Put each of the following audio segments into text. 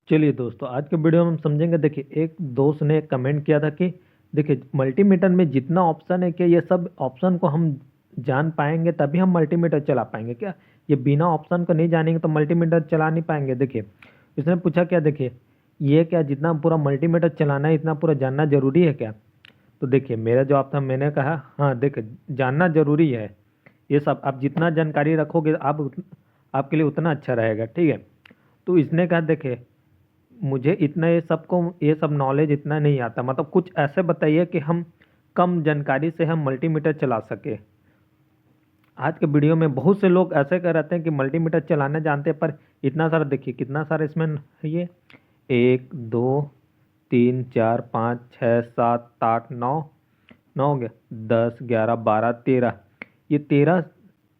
चलिए दोस्तों, आज के वीडियो में हम समझेंगे। देखिए, एक दोस्त ने कमेंट किया था कि देखिए मल्टीमीटर में जितना ऑप्शन है, क्या ये सब ऑप्शन को हम जान पाएंगे तभी हम मल्टीमीटर चला पाएंगे क्या? ये बिना ऑप्शन को नहीं जानेंगे तो मल्टीमीटर चला नहीं पाएंगे। देखिए, इसने पूछा क्या, देखिए ये क्या जितना पूरा मल्टीमीटर चलाना है इतना पूरा जानना जरूरी है क्या? तो देखिए मेरा जवाब था, मैंने कहा हाँ देखिए जानना जरूरी है। ये सब आप जितना जानकारी रखोगे आपके लिए उतना अच्छा रहेगा, ठीक है। तो इसने कहा देखिए मुझे इतना ये सब नॉलेज इतना नहीं आता, मतलब कुछ ऐसे बताइए कि हम कम जानकारी से हम मल्टीमीटर चला सके। आज के वीडियो में बहुत से लोग ऐसे कर रहते हैं कि मल्टीमीटर चलाना जानते हैं, पर इतना सारा देखिए कितना सारा इसमें है। ये 1 2 3 4 5 6 7 8 9 9 हो गया, 10 11 12 13। ये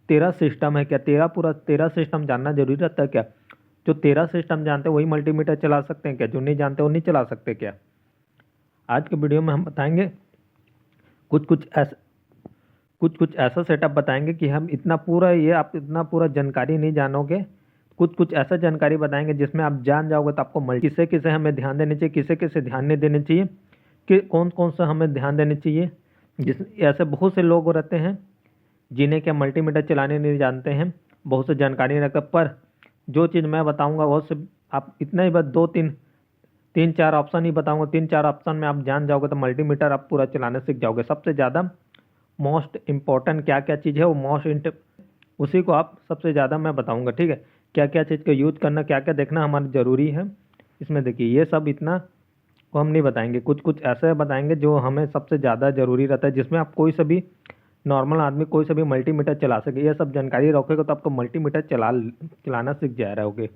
13 सिस्टम है क्या? पूरा 13 सिस्टम जानना जरूरी रहता है क्या? जो 13 सिस्टम जानते हैं वही मल्टीमीटर चला सकते हैं क्या? जो नहीं जानते वो नहीं चला सकते क्या? आज के वीडियो में हम बताएंगे कुछ कुछ ऐसा सेटअप बताएंगे कि हम आप इतना पूरा जानकारी नहीं जानोगे। कुछ ऐसा जानकारी बताएंगे जिसमें आप जान जाओगे तो आपको किसे किसे हमें ध्यान देने चाहिए, किसे किसे ध्यान नहीं देने चाहिए, कि कौन कौन सा हमें ध्यान देने चाहिए। ऐसे बहुत से लोग रहते हैं जिन्हें क्या मल्टीमीटर चलाने नहीं जानते हैं, बहुत से जानकारी नहीं रखते। पर जो चीज़ मैं बताऊंगा वो सिर्फ आप इतना ही बस तीन चार ऑप्शन ही बताऊंगा। 3-4 ऑप्शन में आप जान जाओगे तो मल्टीमीटर आप पूरा चलाने सीख जाओगे। सबसे ज़्यादा मोस्ट इम्पोर्टेंट क्या क्या चीज़ है वो उसी को आप सबसे ज़्यादा मैं बताऊंगा, ठीक है। क्या क्या चीज़ का यूज करना, क्या क्या देखना हमारा ज़रूरी है इसमें। देखिए ये सब इतना को हम नहीं बताएंगे, कुछ ऐसे बताएंगे जो हमें सबसे ज़्यादा ज़रूरी रहता है, जिसमें आप कोई सा भी नॉर्मल आदमी कोई सा भी मल्टीमीटर चला सके। ये सब जानकारी रखोगे तो आपको मल्टीमीटर चलाना सीख जा रहोगे।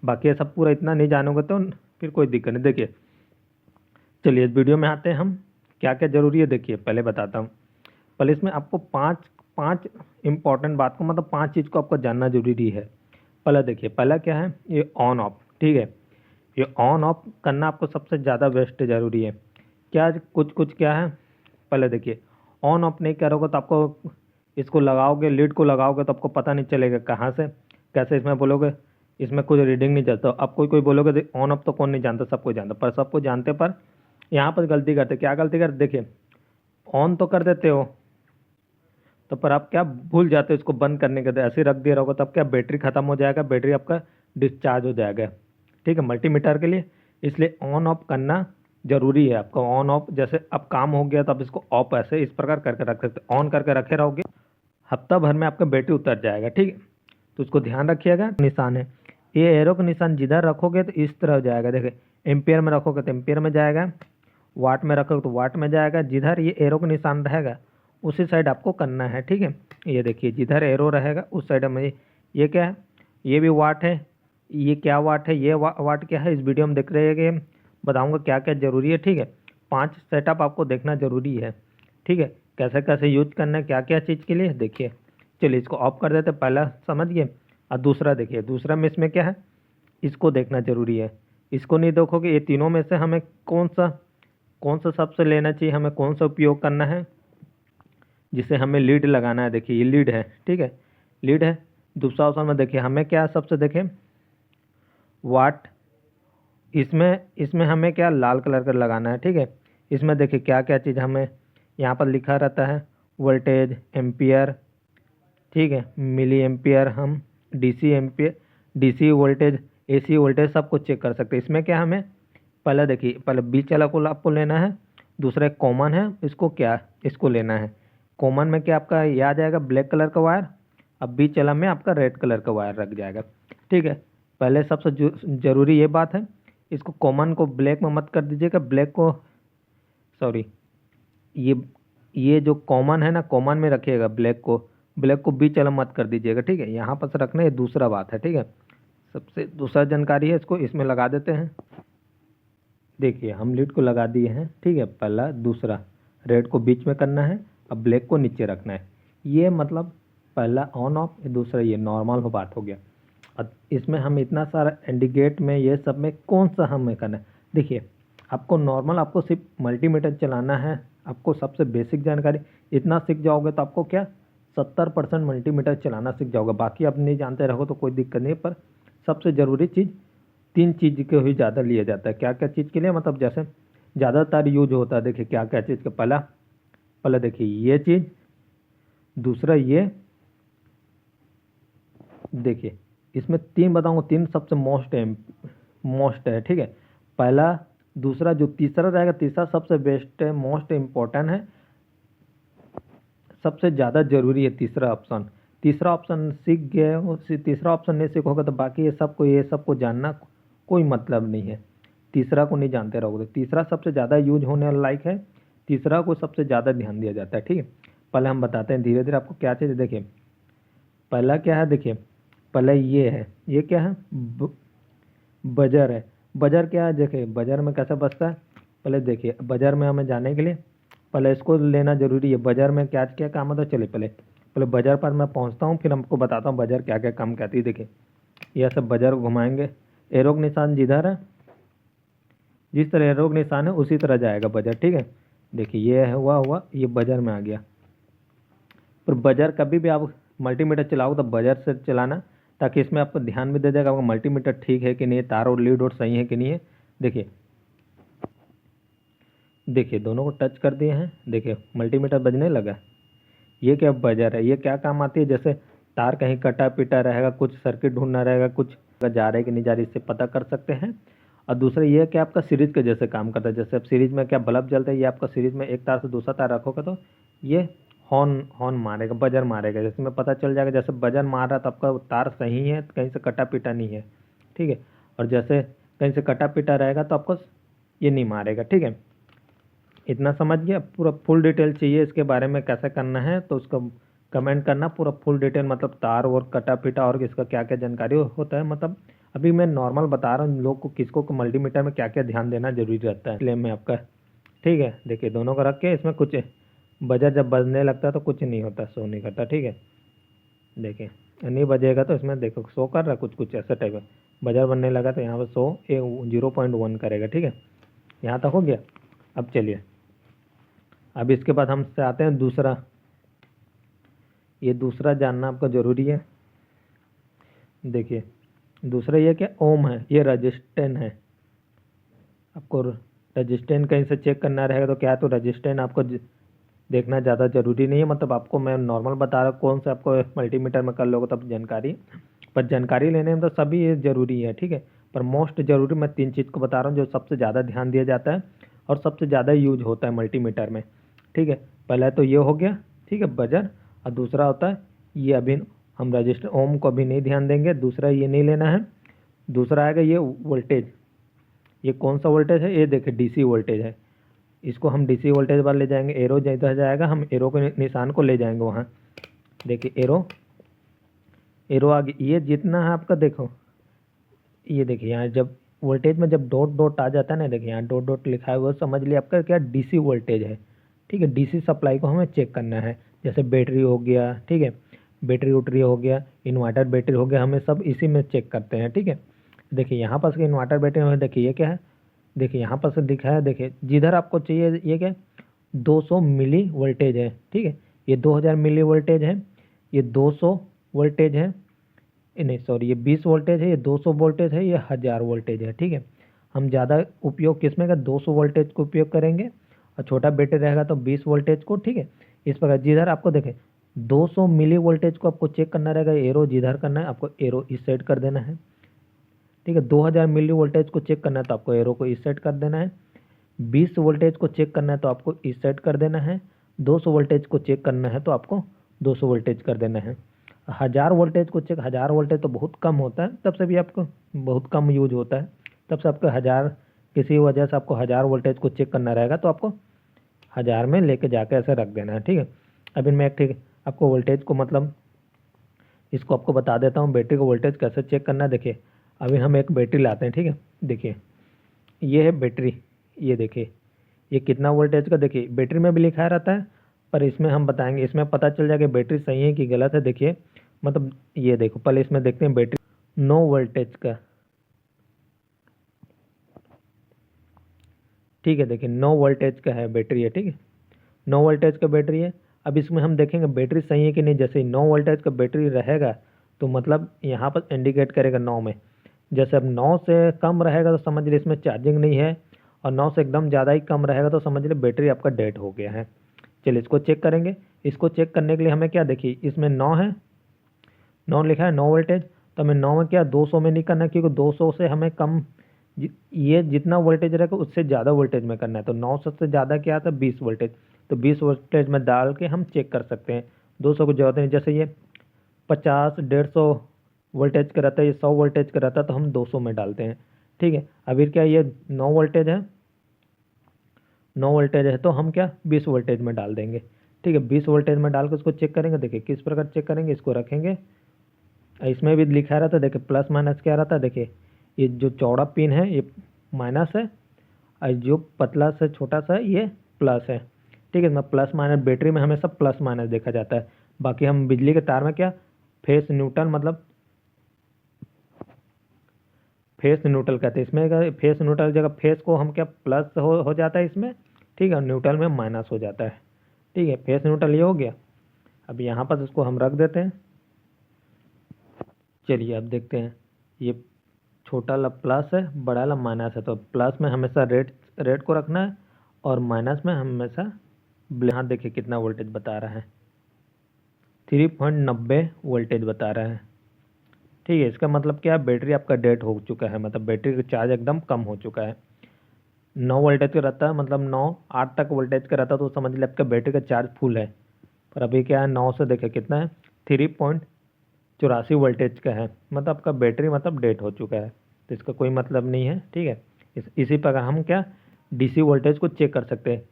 बाकी ये सब पूरा इतना नहीं जानोगे तो फिर कोई दिक्कत नहीं। देखिए चलिए इस वीडियो में आते हैं हम क्या क्या ज़रूरी है। देखिए पहले बताता हूँ। पहले इसमें आपको पाँच इंपॉर्टेंट बात को, मतलब 5 चीज़ को आपको जानना जरूरी है। पहला देखिए, पहला क्या है, ये ऑन ऑफ, ठीक है। ये ऑन ऑफ करना आपको सबसे ज़्यादा बेस्ट जरूरी है। क्या कुछ क्या है, पहले देखिए ऑन ऑफ नहीं करोगे तो आपको इसको लगाओगे, लीड को लगाओगे तो आपको पता नहीं चलेगा कहाँ से कैसे इसमें बोलोगे, इसमें कुछ रीडिंग नहीं चलता। अब कोई बोलोगे ऑन ऑफ तो कौन नहीं जानता, सबको जानता, पर सबको जानते पर यहाँ पर गलती करते। क्या गलती करते, देखिए ऑन तो कर देते हो तो पर आप क्या भूल जाते हो इसको बंद करने के, तो ऐसे रख दिया रहोगे तब क्या बैटरी खत्म हो जाएगा, बैटरी आपका डिस्चार्ज हो जाएगा, ठीक है, मल्टीमीटर के लिए। इसलिए ऑन ऑफ करना जरूरी है आपका। ऑन ऑफ जैसे अब काम हो गया तो आप इसको ऑफ ऐसे इस प्रकार करके रख सकते, ऑन करके रखे रहोगे हफ्ता भर में आपका बैटरी उतर जाएगा, ठीक है। तो उसको ध्यान रखिएगा। निशान है, ये एरो का निशान जिधर रखोगे तो इस तरह हो जाएगा। देखिए एम्पियर में रखोगे तो एम्पियर में जाएगा, वाट में रखोगे तो वाट में जाएगा। जिधर ये एरो का निशान रहेगा उसी साइड आपको करना है, ठीक है। ये देखिए जिधर एरो रहेगा उस साइड में ये क्या है, ये भी वाट है। ये क्या वाट है, ये वाट क्या है, इस वीडियो में देख रहे हैं कि बताऊंगा क्या क्या ज़रूरी है, ठीक है। 5 सेटअप आपको देखना ज़रूरी है, ठीक है। कैसे कैसे यूज करना है, क्या क्या चीज़ के लिए, देखिए। चलिए इसको ऑफ कर देते, पहला समझ गए। और दूसरा देखिए, दूसरा में इसमें क्या है, इसको देखना ज़रूरी है। इसको नहीं देखोगे, ये तीनों में से हमें कौन सा सबसे लेना चाहिए, हमें कौन सा उपयोग करना है जिसे हमें लीड लगाना है। देखिए ये लीड है, ठीक है, लीड है। दूसरा ऑप्शन में देखिए हमें क्या सबसे, देखें वाट, इसमें हमें क्या लाल कलर का लगाना है, ठीक है। इसमें देखिए क्या क्या चीज़ हमें यहाँ पर लिखा रहता है, वोल्टेज, एम्पियर, ठीक है, मिली एम्पियर, हम डीसी वोल्टेज, एसी वोल्टेज सब कुछ चेक कर सकते हैं। इसमें क्या हमें पहले देखिए, पहले बीच वाला को आपको लेना है, दूसरा एक कॉमन है, इसको लेना है। कॉमन में क्या आपका ये आ जाएगा ब्लैक कलर का वायर, अब बीच वाला में आपका रेड कलर का वायर रख जाएगा, ठीक है। पहले सबसे ज़रूरी ये बात है, इसको कॉमन को ब्लैक में मत कर दीजिएगा, ये जो कॉमन है ना, कॉमन में रखिएगा ब्लैक को बीच वाला मत कर दीजिएगा, ठीक है। यहाँ पर से रखना, ये दूसरा बात है, ठीक है। सबसे दूसरा जानकारी है, इसको इसमें लगा देते हैं। देखिए हम लीड को लगा दिए हैं, ठीक है। पहला, दूसरा, रेड को बीच में करना है, अब ब्लैक को नीचे रखना है। ये मतलब पहला ऑन ऑफ, दूसरा ये नॉर्मल हो बात हो गया। अब इसमें हम इतना सारा इंडिकेट में ये सब में कौन सा हमें करना है, देखिए आपको नॉर्मल, आपको सिर्फ मल्टीमीटर चलाना है। आपको सबसे बेसिक जानकारी इतना सीख जाओगे तो आपको क्या 70% मल्टीमीटर चलाना सीख जाओगे। बाकी आप नहीं जानते रहो तो कोई दिक्कत नहीं, पर सबसे ज़रूरी चीज़ तीन चीज़ के ही ज़्यादा लिया जाता है। क्या क्या चीज़ के लिए, मतलब जैसे ज़्यादातर यूज होता है, देखिए क्या क्या चीज़ का, पहला पहले देखिए ये चीज़, दूसरा ये, देखिए इसमें तीन बताऊंगा, तीन सबसे मोस्ट है, ठीक है। पहला, दूसरा, जो तीसरा रहेगा, तीसरा सबसे बेस्ट है, मोस्ट इम्पोर्टेंट है, सबसे ज़्यादा जरूरी है तीसरा ऑप्शन। तीसरा ऑप्शन सीख गए हो, तीसरा ऑप्शन नहीं सीखोगे तो बाकी ये सबको जानना कोई मतलब नहीं है। तीसरा को नहीं जानते रहोगे तो तीसरा सबसे ज़्यादा यूज होने वाला लाइक है, तीसरा को सबसे ज़्यादा ध्यान दिया जाता है, ठीक है। पहले हम बताते हैं धीरे धीरे आपको क्या चाहिए। देखिए पहला क्या है, देखिए पहले ये है, ये क्या है, बजर है। बजर क्या है, देखिए बजर में कैसे बजता है, पहले देखिए बजर में हमें जाने के लिए पहले इसको लेना जरूरी है। बजर में क्या क्या काम होता है, चलिए पहले पहले बजर पर मैं पहुंचता हूँ, फिर हमको बताता हूँ बजर क्या क्या काम करती है। देखिए यह सब बजर घुमाएंगे, एरो का निशान जिधर है, जिस तरह एरो का निशान है उसी तरह जाएगा बजर, ठीक है। देखिए ये है हुआ ये बजर में आ गया। पर बजर कभी भी आप मल्टीमीटर चलाओ तो बजर से चलाना, ताकि इसमें आपको ध्यान भी दे जाएगा आपका मल्टीमीटर ठीक है कि नहीं, तार और लीड और सही है कि नहीं है। देखिए देखिए दोनों को टच कर दिए हैं, देखिए मल्टीमीटर बजने लगा। ये क्या बजर है, ये क्या काम आती है, जैसे तार कहीं कटा पिटा रहेगा, कुछ सर्किट ढूंढना रहेगा, कुछ जा रहा है कि नहीं जा रही, इससे पता कर सकते हैं। और दूसरा ये कि आपका सीरीज के जैसे काम करता है, जैसे अब सीरीज में क्या बल्ब जलता है, ये आपका सीरीज में एक तार से दूसरा तार रखोगे तो ये हॉर्न हॉर्न मारेगा, बजर मारेगा, जैसे में पता चल जाएगा जैसे बजर मार रहा तो आपका तार सही है, कहीं से कटा पिटा नहीं है, ठीक है। और जैसे कहीं से कटा पिटा रहेगा तो आपको ये नहीं मारेगा, ठीक है। इतना समझ गया। पूरा फुल डिटेल चाहिए इसके बारे में कैसे करना है तो उसको कमेंट करना, पूरा फुल डिटेल, मतलब तार और कटा पिटा और इसका क्या क्या जानकारी होता है। मतलब अभी मैं नॉर्मल बता रहा हूँ लोग को, किसको को मल्टीमीटर में क्या क्या ध्यान देना जरूरी रहता है, इसलिए मैं आपका, ठीक है। देखिए दोनों को रख के, इसमें कुछ बजर जब बजने लगता है तो कुछ नहीं होता, शो नहीं करता, ठीक है। देखिए नहीं बजेगा तो इसमें देखो शो कर रहा है कुछ ऐसा टाइप है, बजर बनने लगा तो यहाँ पर शो 0.1 करेगा, ठीक है। यहाँ तक हो गया। अब चलिए, अब इसके बाद हम से आते हैं दूसरा। ये दूसरा जानना आपको ज़रूरी है। देखिए दूसरा ये क्या, ओम है, ये रजिस्टेंस है। आपको रजिस्टेंस कहीं से चेक करना रहेगा तो क्या है, तो रजिस्टेंस आपको देखना ज़्यादा ज़रूरी नहीं है, मतलब आपको मैं नॉर्मल बता रहा हूँ, कौन से आपको मल्टीमीटर में कर लोगे तब जानकारी, पर जानकारी लेने में तो सभी ये ज़रूरी है, ठीक है। पर मोस्ट ज़रूरी मैं तीन चीज़ को बता रहा हूँ जो सबसे ज़्यादा ध्यान दिया जाता है और सबसे ज़्यादा यूज होता है मल्टीमीटर में, ठीक है। पहला तो ये हो गया, ठीक है, बजर। और दूसरा होता है ये, अभी हम रजिस्टर ओम को अभी नहीं ध्यान देंगे, दूसरा ये नहीं लेना है। दूसरा आएगा ये वोल्टेज, ये कौन सा वोल्टेज है, ये देखिए डीसी वोल्टेज है, इसको हम डीसी वोल्टेज पर ले जाएंगे। एरो जिधर जाएगा हम एरो के निशान को ले जाएंगे वहाँ। देखिए एरो एरो आगे, ये जितना है आपका, देखो ये देखिए यहाँ जब वोल्टेज में जब डॉट डॉट आ जाता है ना, देखिए यहाँ डॉट डॉट लिखा है, वो समझ लिया आपका क्या डीसी वोल्टेज है, ठीक है। डीसी सप्लाई को हमें चेक करना है, जैसे बैटरी हो गया, ठीक है, बैटरी उटरी हो गया, इन्वर्टर बैटरी हो गया, हमें सब इसी में चेक करते हैं, ठीक है। देखिए यहाँ पर इन्वर्टर बैटरी में देखिए ये क्या है, देखिए यहाँ पर से दिखा है, देखिए जिधर आपको चाहिए ये क्या 200 मिली वोल्टेज है, ठीक है। ये 2000 मिली वोल्टेज है, ये 200 वोल्टेज है, नहीं सॉरी, ये 20 वोल्टेज है, ये 200 वोल्टेज है, ये 1000 वोल्टेज है, ठीक है। हम ज़्यादा उपयोग किसमें का 200 वोल्टेज को उपयोग करेंगे, और छोटा बैटरी रहेगा तो 20 वोल्टेज को, ठीक है। इस प्रकार जिधर आपको देखें 200 मिली वोल्टेज को आपको चेक करना रहेगा, एरो जिधर करना है आपको एरो इस साइड कर देना है, ठीक है। 2000 मिली वोल्टेज को चेक करना है तो आपको एरो को इस साइड कर देना है। 20 वोल्टेज को चेक करना है तो आपको इस साइड कर देना है। 200 वोल्टेज को चेक करना है तो आपको 200 वोल्टेज कर देना है। 1000 वोल्टेज को चेक, 1000 वोल्टेज तो बहुत कम होता है, तब से भी आपको बहुत कम यूज होता है, तब से आपको 1000, किसी वजह से आपको 1000 वोल्टेज को चेक करना रहेगा तो आपको 1000 में लेके जाकर ऐसे रख देना है, ठीक है। अब इनमें एक, ठीक आपको वोल्टेज को, मतलब इसको आपको बता देता हूँ बैटरी को वोल्टेज कैसे चेक करना है। देखिए अभी हम एक बैटरी लाते हैं, ठीक है। देखिए ये है बैटरी, ये देखिए ये कितना वोल्टेज का, देखिए बैटरी में भी लिखा रहता है, पर इसमें हम बताएंगे, इसमें पता चल जाएगा बैटरी सही है कि गलत है। देखिए मतलब ये देखो, पहले इसमें देखते हैं बैटरी 9 वोल्टेज का, ठीक है। देखिए 9 वोल्टेज का है बैटरी है, ठीक है, 9 वोल्टेज का बैटरी है। अब इसमें हम देखेंगे बैटरी सही है कि नहीं, जैसे 9 वोल्टेज का बैटरी रहेगा तो मतलब यहाँ पर इंडिकेट करेगा 9 में, जैसे अब 9 से कम रहेगा तो समझ लीजिए इसमें चार्जिंग नहीं है, और 9 से एकदम ज़्यादा ही कम रहेगा तो समझ लीजिए बैटरी आपका डेड हो गया है। चलिए इसको चेक करेंगे। इसको चेक करने के लिए हमें क्या, देखिए इसमें 9 है, 9 लिखा है 9 वोल्टेज, तो हमें 9 में क्या 200 में नहीं करना है, क्योंकि 200 से हमें कम ये जितना वोल्टेज रहेगा उससे ज़्यादा वोल्टेज में करना है। तो 900 से ज़्यादा क्या आता है 20 वोल्टेज, तो 20 वोल्टेज में डाल के हम चेक कर सकते हैं। 200 की जरूरत नहीं, जैसे ये 50 150 वोल्टेज का रहता है, ये 100 वोल्टेज का रहता है, तो हम 200 में डालते हैं। ठीक है, अभी क्या ये 9 वोल्टेज है, 9 वोल्टेज है तो हम क्या 20 वोल्टेज में डाल देंगे। ठीक है, 20 वोल्टेज में डाल के उसको चेक करेंगे। देखिए किस प्रकार चेक करेंगे, इसको रखेंगे, इसमें भी लिखा रहता है, देखिए प्लस माइनस क्या रहता है, देखिए ये जो चौड़ा पिन है ये माइनस है, और जो पतला से छोटा सा ये प्लस है। ठीक है, मैं प्लस माइनस, बैटरी में हमेशा प्लस माइनस देखा जाता है। बाकी हम बिजली के तार में क्या फेस न्यूट्रल, मतलब फेस न्यूट्रल कहते हैं। इसमें फेस न्यूट्रल जगह फेस को हम क्या प्लस हो जाता है इसमें, ठीक है, और न्यूट्रल में माइनस हो जाता है। ठीक है, फेस न्यूट्रल ये हो गया। अब यहाँ पर इसको हम रख देते हैं। चलिए अब देखते हैं, ये छोटा वाला प्लस है, बड़ा वाला माइनस है, तो प्लस में हमेशा रेड को रखना है, और माइनस में हमेशा यहाँ देखिए कितना वोल्टेज बता रहा है, 3.90 वोल्टेज बता रहा है। ठीक है, इसका मतलब क्या है, बैटरी आपका डेड हो चुका है, मतलब बैटरी का चार्ज एकदम कम हो चुका है। 9 वोल्टेज का रहता है, मतलब 9 8 तक वोल्टेज का रहता है, तो समझ लीजिए आपका बैटरी का चार्ज फुल है। पर अभी क्या है, 9 से देखिए कितना है, 3.84 वोल्टेज का है, मतलब आपका बैटरी मतलब डेड हो चुका है, तो इसका कोई मतलब नहीं है। ठीक है, इसी प्रकार हम क्या डीसी वोल्टेज को चेक कर सकते हैं।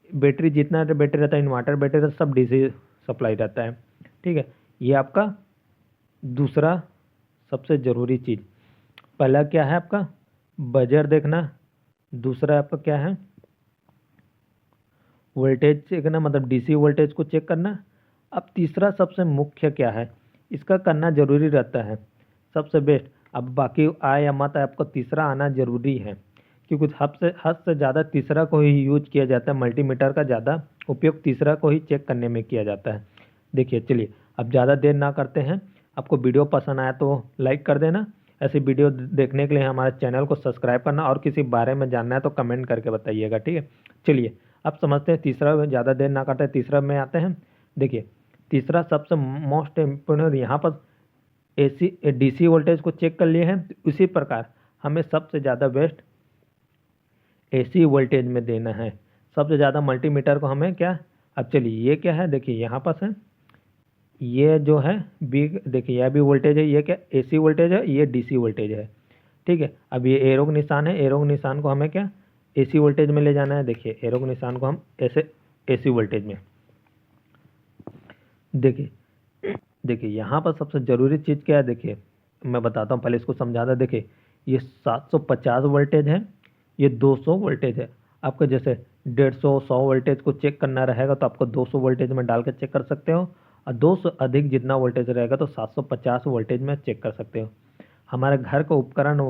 बैटरी जितना बैटरी रहता है, इन्वर्टर बैटरी रहता है, सब डीसी सप्लाई रहता है। ठीक है, ये आपका दूसरा सबसे ज़रूरी चीज़। पहला क्या है आपका बजर देखना, दूसरा आपका क्या है वोल्टेज चेक करना, मतलब डीसी वोल्टेज को चेक करना। अब तीसरा सबसे मुख्य क्या है, इसका करना जरूरी रहता है सबसे बेस्ट। अब बाकी आए या मत आए, आपको तीसरा आना जरूरी है, क्योंकि हद से ज़्यादा तीसरा को ही यूज किया जाता है। मल्टीमीटर का ज़्यादा उपयोग तीसरा को ही चेक करने में किया जाता है। देखिए चलिए अब ज़्यादा देर ना करते हैं, आपको वीडियो पसंद आया तो लाइक कर देना। ऐसी वीडियो देखने के लिए हमारे चैनल को सब्सक्राइब करना, और किसी बारे में जानना है तो कमेंट करके बताइएगा। ठीक है, चलिए अब समझते हैं तीसरा, ज़्यादा देर ना करते हैं, तीसरा में आते हैं। देखिए तीसरा सबसे मोस्ट इम्पोर्टेंट, यहाँ पर एसी डीसी वोल्टेज को चेक कर लिए हैं, उसी प्रकार हमें सबसे ज़्यादा बेस्ट एसी वोल्टेज में देना है। सबसे ज़्यादा मल्टीमीटर को हमें क्या, अब चलिए ये क्या है, देखिए यहाँ पर है ये जो है बी, देखिए यह भी वोल्टेज है, ये क्या एसी वोल्टेज है, ये डीसी वोल्टेज है। ठीक है, अब ये एरो का निशान है, एरो के निशान को हमें क्या एसी वोल्टेज में ले जाना है। देखिए एरो के निशान को हम ऐसे एसी वोल्टेज में, देखिए यहाँ पर सबसे ज़रूरी चीज़ क्या है, देखिए मैं बताता हूँ, पहले इसको समझाता। देखिए ये 750 वोल्टेज है, ये 200 वोल्टेज है। आपको जैसे 150 100 वोल्टेज को चेक करना रहेगा तो आपको 200 वोल्टेज में डाल के चेक कर सकते हो, और 200 अधिक जितना वोल्टेज रहेगा तो 750 वोल्टेज में चेक कर सकते हो। हमारे घर का उपकरण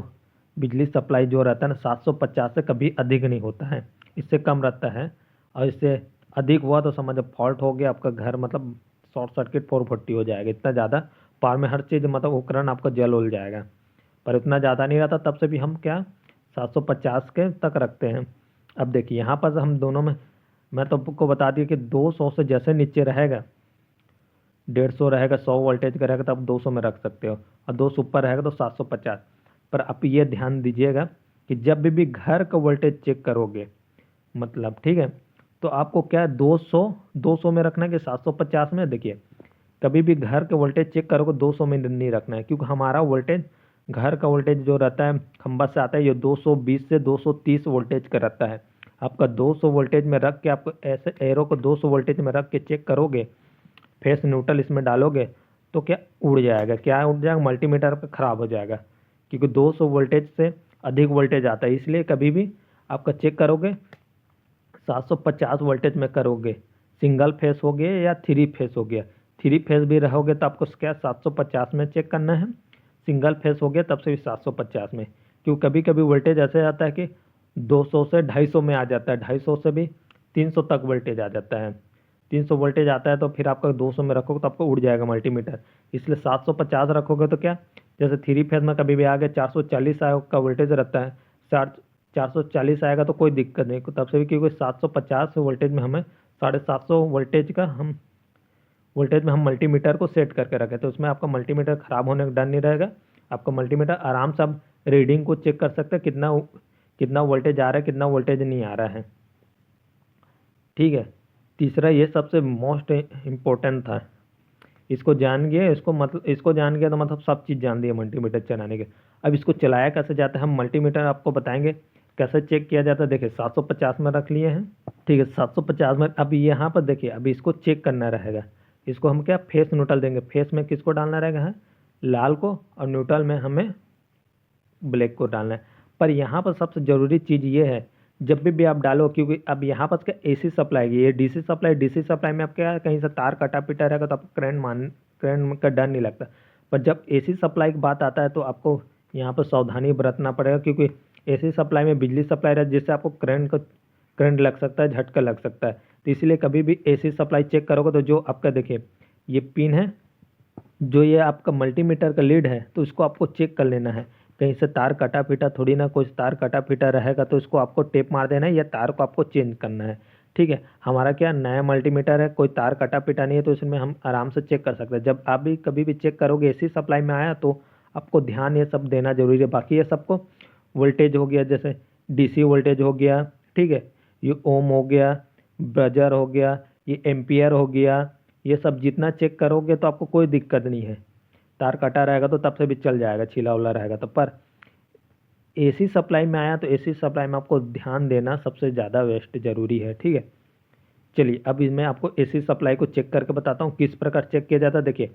बिजली सप्लाई जो रहता है ना, 750 से कभी अधिक नहीं होता है, इससे कम रहता है। और इससे अधिक हुआ तो समझो फॉल्ट हो गया आपका घर, मतलब शॉर्ट सर्किट 440 हो जाएगा। इतना ज़्यादा पावर में हर चीज़ मतलब उपकरण आपका जल उल जाएगा, पर इतना ज़्यादा नहीं रहता, तब से भी हम क्या 750 के तक रखते हैं। अब देखिए यहाँ पर हम दोनों में, मैं तो आपको बता दिया कि 200 से जैसे नीचे रहेगा, 150 रहेगा, 100 वोल्टेज का रहेगा, तो आप 200 में रख सकते हो, और 200 ऊपर रहेगा तो 750। पर आप ये ध्यान दीजिएगा कि जब भी घर का वोल्टेज चेक करोगे, मतलब ठीक है, तो आपको क्या 200 में रखना है कि 750 में। देखिए कभी भी घर के वोल्टेज चेक करोगे 200 में नहीं रखना है, क्योंकि हमारा वोल्टेज, घर का वोल्टेज जो रहता है खंबा से आता है, ये 220 से 230 वोल्टेज का रहता है। आपका 200 वोल्टेज में रख के, आपको ऐसे एरो को 200 वोल्टेज में रख के चेक करोगे, फेस न्यूट्रल इसमें डालोगे, तो क्या उड़ जाएगा, क्या उड़ जाएगा, मल्टीमीटर आपका ख़राब हो जाएगा, क्योंकि 200 वोल्टेज से अधिक वोल्टेज आता है। इसलिए कभी भी आपका चेक करोगे 750 वोल्टेज में करोगे, सिंगल फेस हो गया या 3 फेस हो गया। 3 फेस भी रहोगे तो आपको क्या 750 में चेक करना है, सिंगल फेस हो गया तब से भी 750 में। क्योंकि कभी कभी वोल्टेज ऐसे आता है कि 200 से 250 में आ जाता है, 250 से भी 300 तक वोल्टेज आ जाता है। 300 वोल्टेज आता है तो फिर आपका 200 में रखोगे तो आपको उड़ जाएगा मल्टीमीटर, इसलिए 750 रखोगे तो क्या जैसे 3 फेज में कभी भी आगे 440 का वोल्टेज रहता है, 440 आएगा तो कोई दिक्कत नहीं, तब से भी क्योंकि 750 वोल्टेज में हमें 750 वोल्टेज में हम मल्टीमीटर को सेट करके रखे, तो उसमें आपका मल्टीमीटर ख़राब होने का डर नहीं रहेगा। आपका मल्टीमीटर आराम से आप रीडिंग को चेक कर सकते हैं, कितना वोल्टेज आ रहा है, कितना वोल्टेज नहीं आ रहा है। ठीक है, तीसरा ये सबसे मोस्ट इम्पोर्टेंट था, इसको जान गए, इसको जान गया तो मतलब सब चीज़ जान दी है मल्टीमीटर चलाने के। अब इसको चलाया कैसे जाता है, हम मल्टीमीटर आपको बताएंगे कैसे चेक किया जाता है। देखिए 750 में रख लिए हैं, ठीक है, 750 में। अब यहाँ पर देखिए, अभी इसको चेक करना रहेगा, इसको हम क्या फेस न्यूट्रल देंगे। फेस में किसको डालना रहेगा है, लाल को, और न्यूट्रल में हमें ब्लैक को डालना है। पर यहाँ पर सबसे ज़रूरी चीज़ ये है, जब भी आप डालो, क्योंकि अब यहाँ पर क्या एसी सप्लाई है, ये डीसी सप्लाई में आप क्या कहीं से तार कटा पिटा रहेगा तो आपको करंट का डर नहीं लगता। पर जब एसी सप्लाई की बात आता है तो आपको यहाँ पर सावधानी बरतना पड़ेगा, क्योंकि एसी सप्लाई में बिजली सप्लाई रहती है, जिससे आपको करंट लग सकता है, झटका लग सकता है। तो इसलिए कभी भी एसी सप्लाई चेक करोगे तो जो आपका देखिए ये पिन है, जो ये आपका मल्टीमीटर का लीड है, तो इसको आपको चेक कर लेना है, कहीं से तार कटा पिटा थोड़ी ना, कुछ तार कटा पिटा रहेगा तो इसको आपको टेप मार देना है, या तार को आपको चेंज करना है। ठीक है, हमारा क्या नया मल्टीमीटर है, कोई तार कटा पिटा नहीं है, तो इसमें हम आराम से चेक कर सकते हैं। जब आप भी कभी भी चेक करोगे एसी सप्लाई में आया तो आपको ध्यान ये सब देना जरूरी है। बाकी ये सबको वोल्टेज हो गया, जैसे डीसी वोल्टेज हो गया, ठीक है, ये ओम हो गया, बजर हो गया, ये एम्पियर हो गया, ये सब जितना चेक करोगे तो आपको कोई दिक्कत नहीं है। तार कटा रहेगा तो तब से भी चल जाएगा, छिला उला रहेगा तो। पर एसी सप्लाई में आया तो एसी सप्लाई में आपको ध्यान देना सबसे ज़्यादा बेस्ट ज़रूरी है। ठीक है, चलिए अब मैं आपको एसी सप्लाई को चेक करके बताता हूँ किस प्रकार चेक किया जाता है। देखिए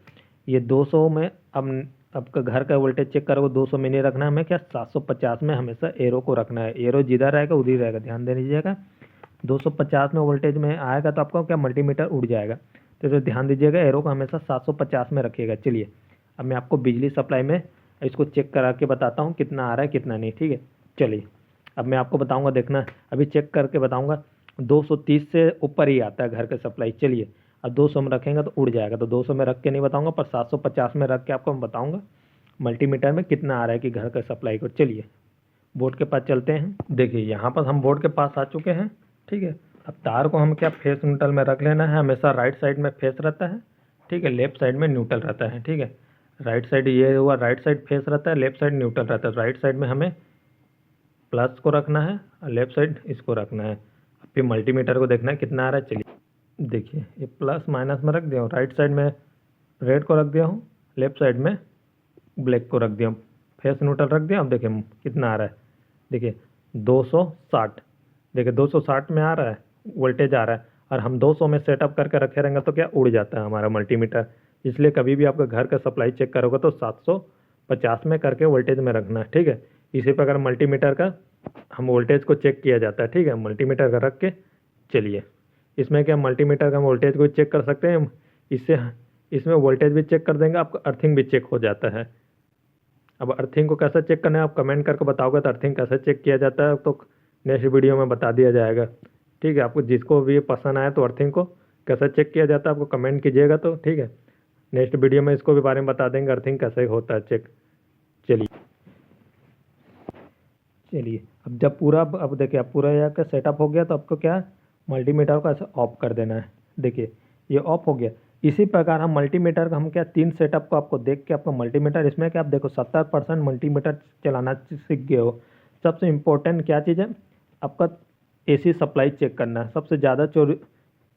ये 200 में, अब आपका घर का वोल्टेज चेक करोगे 200 में नहीं रखना, हमें क्या 750 में हमेशा एरो को रखना है। एरो जिधर रहेगा उधर रहेगा, ध्यान दे दीजिएगा। 250 में वोल्टेज में आएगा तो आपका क्या मल्टीमीटर उड़ जाएगा, तो ध्यान दीजिएगा, एरो को हमेशा 750 में रखिएगा। चलिए अब मैं आपको बिजली सप्लाई में इसको चेक करा के बताता हूँ कितना आ रहा है कितना नहीं। ठीक है, चलिए अब मैं आपको बताऊँगा, देखना अभी चेक करके बताऊँगा। 230 से ऊपर ही आता है घर का सप्लाई। चलिए अब 200 में रखेंगे तो उड़ जाएगा, तो 200 में रख के नहीं बताऊँगा, पर 750 में रख के आपको मैं बताऊँगा मल्टीमीटर में कितना आ रहा है कि घर का सप्लाई को। चलिए बोर्ड के पास चलते हैं। देखिए यहाँ पर हम बोर्ड के पास आ चुके हैं। ठीक है, अब तार को हम क्या फेस न्यूट्रल में रख लेना है। हमेशा राइट साइड में फेस रहता है, ठीक है, लेफ्ट साइड में न्यूट्रल रहता है। ठीक है, राइट साइड ये हुआ, राइट साइड फेस रहता है, लेफ्ट साइड न्यूट्रल रहता है। राइट साइड में हमें प्लस को रखना है और लेफ्ट साइड इसको रखना है। फिर मल्टीमीटर को देखना है कितना आ रहा है। चलिए देखिए ये प्लस माइनस में रख दिया हूँ, राइट साइड में रेड को रख दिया हूँ, लेफ्ट साइड में ब्लैक को रख दिया हूँ, फेस न्यूट्रल रख दिया। अब देखिए कितना आ रहा है, देखिए 260, देखिए 260 में आ रहा है, वोल्टेज आ रहा है, और हम 200 में सेटअप करके रखे रहेंगे तो क्या उड़ जाता है हमारा मल्टीमीटर। इसलिए कभी भी आपका घर का सप्लाई चेक करोगे तो 750 में करके वोल्टेज में रखना है। ठीक है, इसी प्रकार मल्टीमीटर का हम वोल्टेज को चेक किया जाता है। ठीक है, मल्टीमीटर का रख के चलिए, इसमें क्या मल्टीमीटर का वोल्टेज को चेक कर सकते हैं, इसमें वोल्टेज भी चेक कर देंगे, आपका अर्थिंग भी चेक हो जाता है। अब अर्थिंग को कैसे चेक करना है आप कमेंट करके बताओगे तो अर्थिंग कैसे चेक किया जाता है तो नेक्स्ट वीडियो में बता दिया जाएगा। ठीक है, आपको जिसको भी पसंद आए तो अर्थिंग को कैसे चेक किया जाता है आपको कमेंट कीजिएगा। तो ठीक है, नेक्स्ट वीडियो में इसको भी बारे में बता देंगे अर्थिंग कैसे होता है चेक। चलिए अब जब पूरा, अब देखिए अब पूरा यहाँ का सेटअप हो गया तो आपको क्या मल्टीमीटर को ऐसे ऑफ कर देना है। देखिए ये ऑफ हो गया। इसी प्रकार हम मल्टीमीटर का हम क्या 3 सेटअप को आपको देख के आपको मल्टीमीटर, इसमें क्या आप देखो 70% मल्टीमीटर चलाना सीख गए हो। सबसे इम्पोर्टेंट क्या चीज़ है, आपका एसी सप्लाई चेक करना है। सबसे ज़्यादा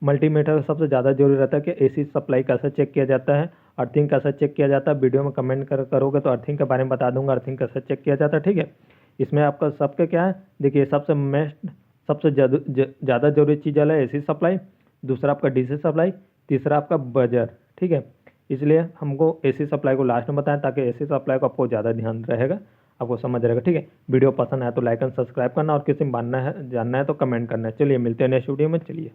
मल्टीमीटर सबसे ज़्यादा जरूरी रहता है कि एसी सप्लाई कैसे चेक किया जाता है, अर्थिंग कैसे चेक किया जाता है। वीडियो में कमेंट करोगे तो अर्थिंग के बारे में बता दूंगा, अर्थिंग कैसे चेक किया जाता है। ठीक है, इसमें आपका सबके क्या है, देखिए सबसे ज़्यादा जरूरी चीज़ है एसी सप्लाई, दूसरा आपका डीसी सप्लाई, तीसरा आपका बजर। ठीक है, इसलिए हमको एसी सप्लाई को लास्ट में बताएं ताकि एसी सप्लाई को आपको ज़्यादा ध्यान रहेगा, आपको समझ रहेगा। ठीक है, वीडियो पसंद आए तो लाइक एंड सब्सक्राइब करना, और किसी में जानना है तो कमेंट करना है। चलिए मिलते हैं नेक्स्ट वीडियो में। चलिए।